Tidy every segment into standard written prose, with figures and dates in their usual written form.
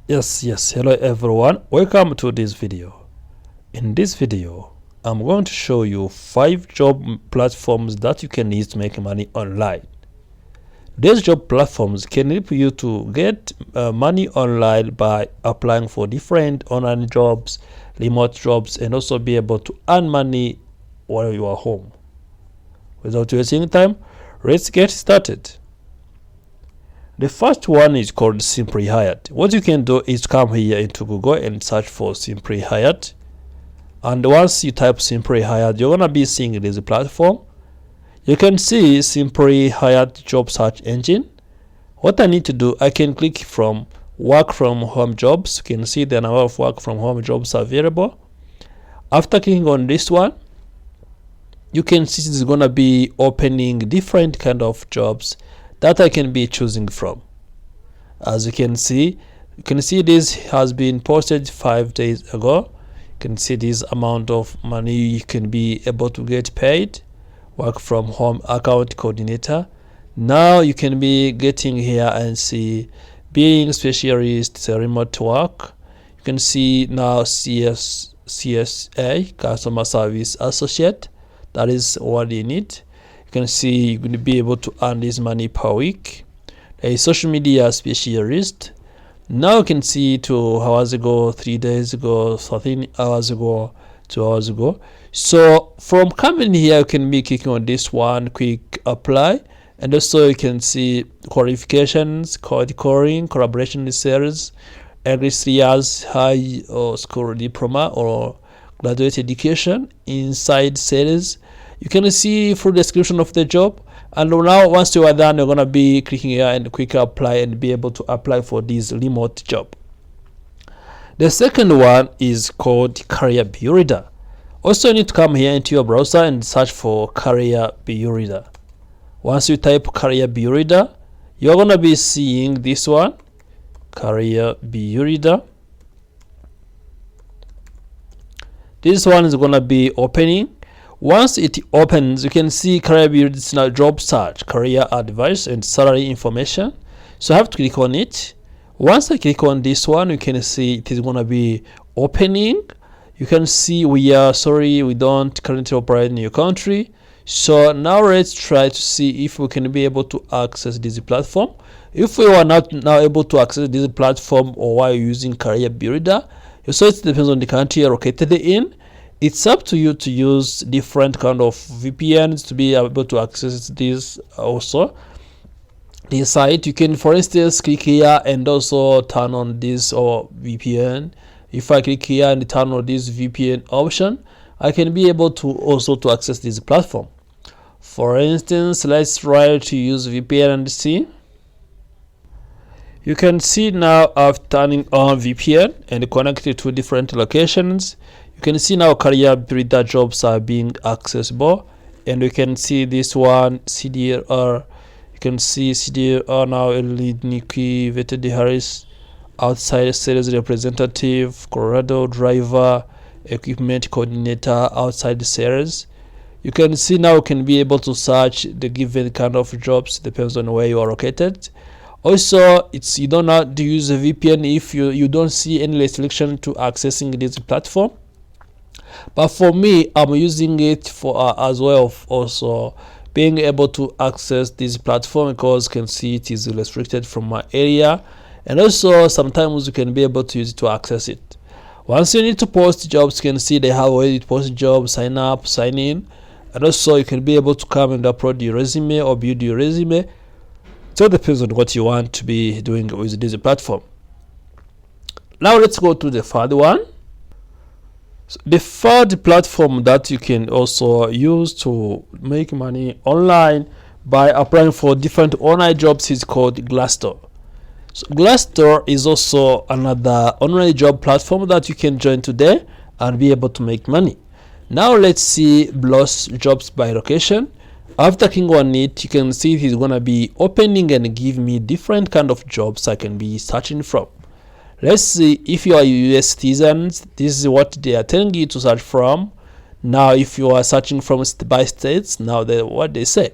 Yes, hello everyone, welcome to this video. In this video I'm going to show you 5 job platforms that you can use to make money online. These job platforms can help you to get money online by applying for different online jobs, remote jobs, and also be able to earn money while you are home. Without wasting time, let's get started. The first one is called Simply Hired. What you can do is come here into Google and search for Simply Hired. And once you type Simply Hired, you're gonna be seeing this platform. You can see Simply Hired job search engine. What I need to do, I can click from work from home jobs. You can see the number of work from home jobs available. After clicking on this one, you can see it's gonna be opening different kind of jobs that I can be choosing from. As you can see this has been posted 5 days ago. You can see this amount of money you can be able to get paid. Work from home account coordinator. Now you can be getting here and see being specialist remote work. You can see now CSA customer service associate. That is what you need. You can see you're going to be able to earn this money per week. A social media specialist. Now you can see 2 hours ago, 3 days ago, 13 hours ago, 2 hours ago. So from coming here, you can be clicking on this one, quick apply, and also you can see qualifications, code calling, collaboration with sales, English 3 years, high or school diploma or graduate education inside sales. You can see full description of the job, and now once you are done, you're gonna be clicking here and quick apply and be able to apply for this remote job. The second one is called Career Builder. Also, you need to come here into your browser and search for Career Builder. Once you type Career Builder, you're gonna be seeing this one, Career Builder. This one is gonna be opening. Once it opens, you can see Career Builder is now job search, career advice, and salary information. So I have to click on it. Once I click on this one, you can see it is gonna be opening. You can see we don't currently operate in your country. So now let's try to see if we can be able to access this platform. If we are not now able to access this platform, or while using Career Builder, so it depends on the country you're located in. It's up to you to use different kind of VPNs to be able to access this. Also, the site, you can, for instance, click here and also turn on this or VPN. If I click here and turn on this VPN option, I can be able to also to access this platform. For instance, let's try to use VPN and see. You can see now I've turning on VPN and connected to different locations. You can see now Career Builder jobs are being accessible, and we can see this one, CDR. You can see CDR now, lead Nikki Vetted Harris, outside sales representative, Colorado driver, equipment coordinator, outside sales. You can see now you can be able to search the given kind of jobs, depends on where you are located. Also, you don't have to use a VPN if you don't see any restriction to accessing this platform. But for me, I'm using it for as well of also being able to access this platform, because you can see it is restricted from my area, and also sometimes you can be able to use it to access it. Once you need to post jobs, you can see they have already posted jobs, sign up, sign in, and also you can be able to come and upload your resume or build your resume. So it depends on what you want to be doing with this platform. Now let's go to the third one. So the third platform that you can also use to make money online by applying for different online jobs is called Glassdoor. So Glassdoor is also another online job platform that you can join today and be able to make money. Now let's see Bloss jobs by location. After clicking on it, you can see it is gonna be opening and give me different kind of jobs I can be searching from. Let's see, if you are US citizens, this is what they are telling you to search from. Now if you are searching from by states, now what they say.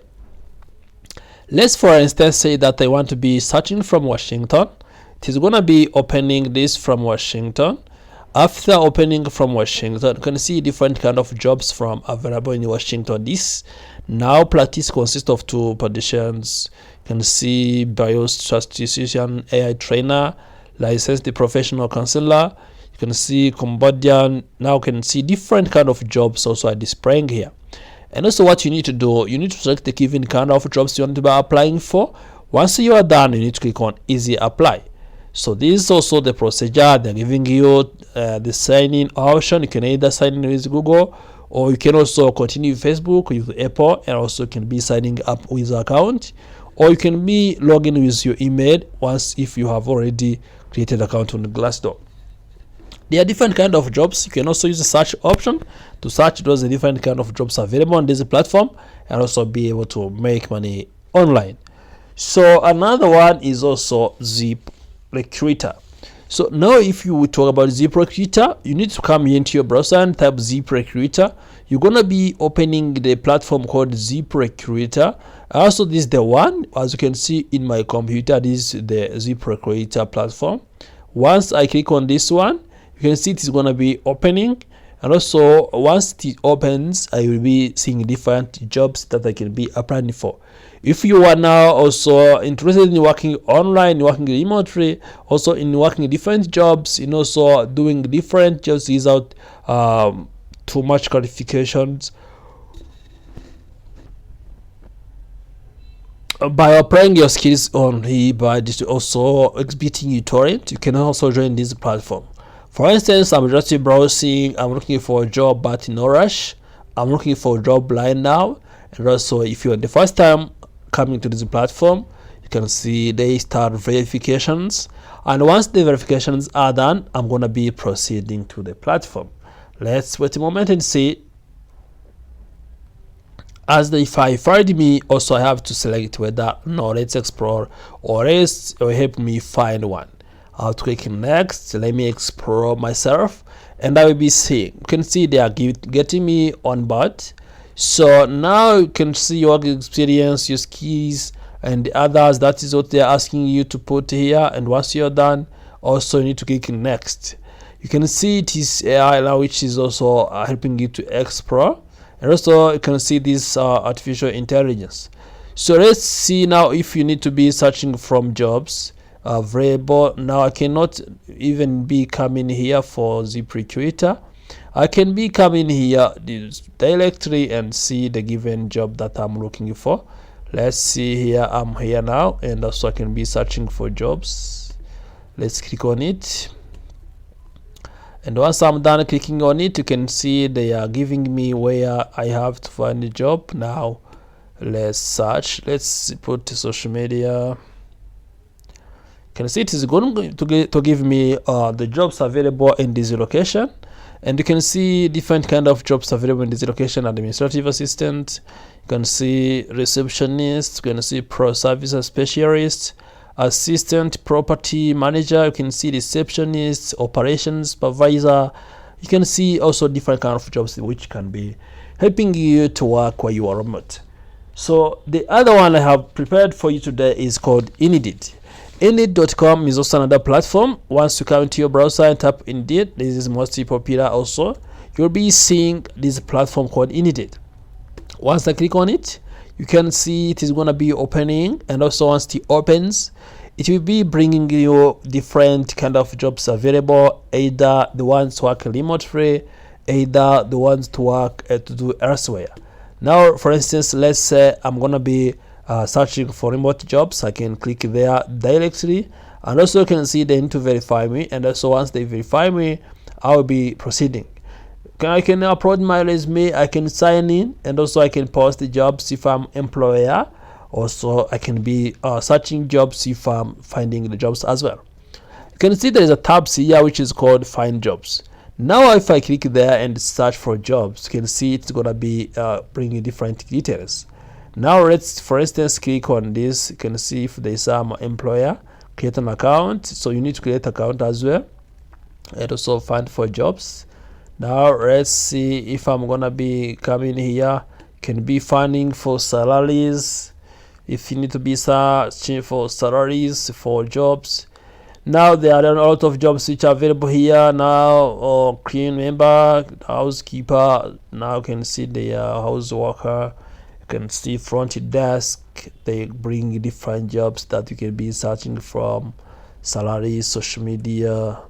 Let's for instance say that I want to be searching from Washington. it is gonna be opening this from Washington. After opening from Washington, you can see different kind of jobs from available in Washington. This now practice consists of 2 positions. You can see biostatistician, AI trainer, licensed professional counselor. You can see Cambodian. Now you can see different kind of jobs also are displaying here. And also what you need to do, you need to select the given kind of jobs you want to be applying for. Once you are done, you need to click on easy apply. So this is also the procedure. They're giving you the sign in option. You can either sign in with Google, or you can also continue with Facebook, with Apple, and also can be signing up with an account, or you can be logging with your email once if you have already created an account on Glassdoor. There are different kind of jobs. You can also use the search option to search those different kind of jobs available on this platform, and also be able to make money online. So another one is also ZipRecruiter. So now if you talk about ZipRecruiter, you need to come into your browser and type ZipRecruiter. You're gonna be opening the platform called ZipRecruiter. Also, this is the one, as you can see in my computer, this is the ZipRecruiter platform. Once I click on this one, you can see it is gonna be opening. And also once it opens, I will be seeing different jobs that I can be applying for. If you are now also interested in working online, working remotely, also in working different jobs, in also doing different jobs without too much qualifications, by applying your skills only by just also exhibiting your talent, you can also join this platform. For instance, I'm just browsing, I'm looking for a job but no rush. I'm looking for a job right now. And also if you're the first time coming to this platform, you can see they start verifications, and once the verifications are done, I'm going to be proceeding to the platform. Let's wait a moment and see. As they find me, also I have to select whether no, let's explore or else or help me find one. I'll click next. Let me explore myself, and I will be seeing. You can see they are getting me on board. So now you can see your experience, your skills, and the others. That is what they're asking you to put here. And once you're done, also you need to click next. You can see it is AI now, which is also helping you to explore. And also you can see this artificial intelligence. So let's see now if you need to be searching from jobs available. Now I cannot even be coming here for ZipRecruiter. I can be coming here directly and see the given job that I'm looking for. Let's see here. I'm here now, and also I can be searching for jobs. Let's click on it, and once I'm done clicking on it, you can see they are giving me where I have to find a job. Now let's search. Let's put social media. You can see it is going to give me the jobs available in this location. And you can see different kind of jobs available in this location: administrative assistant, you can see receptionist, you can see pro service specialist, assistant property manager, you can see receptionist, operations supervisor. You can see also different kind of jobs which can be helping you to work where you are remote. So the other one I have prepared for you today is called Indeed. Indeed.com is also another platform. Once you come into your browser and tap Indeed, this is most popular also, you'll be seeing this platform called Indeed. Once I click on it, you can see it is going to be opening, and also once it opens, it will be bringing you different kind of jobs available, either the ones to work remotely, either the ones to work to do elsewhere. Now, for instance, let's say I'm going to be searching for remote jobs. I can click there directly, and also you can see they need to verify me, and also once they verify me, I will be proceeding. I can upload my resume, I can sign in, and also I can post the jobs if I'm employer. Also I can be searching jobs if I'm finding the jobs as well. You can see there is a tab here which is called find jobs. Now if I click there and search for jobs, you can see it's gonna be bringing different details. Now let's, for instance, click on this. You can see if there's some employer, create an account. So you need to create an account as well, and also find for jobs. Now let's see if I'm gonna be coming here. Can be finding for salaries. If you need to be searching for salaries for jobs. Now there are a lot of jobs which are available here now, or clean member, housekeeper. Now you can see the house worker, you can see front desk. They bring different jobs that you can be searching from: salary, social media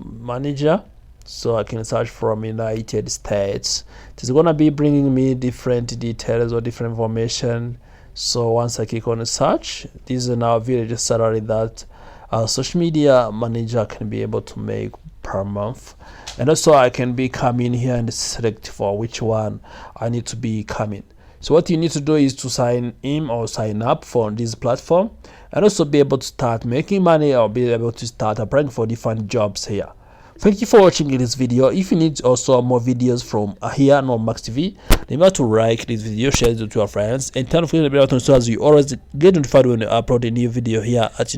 manager. So I can search from United States. It's gonna be bringing me different details or different information. So once I click on search, this is now village salary that a social media manager can be able to make per month. And also I can be coming here and select for which one I need to be coming. So what you need to do is to sign in or sign up for this platform, and also be able to start making money or be able to start applying for different jobs here. Thank you for watching this video. If you need also more videos from here on Max TV, remember to like this video, share it with your friends, and turn on the bell button so as you always get notified when I upload a new video here at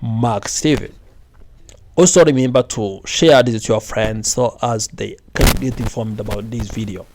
Max TV. Also remember to share this with your friends so as they can get informed about this video.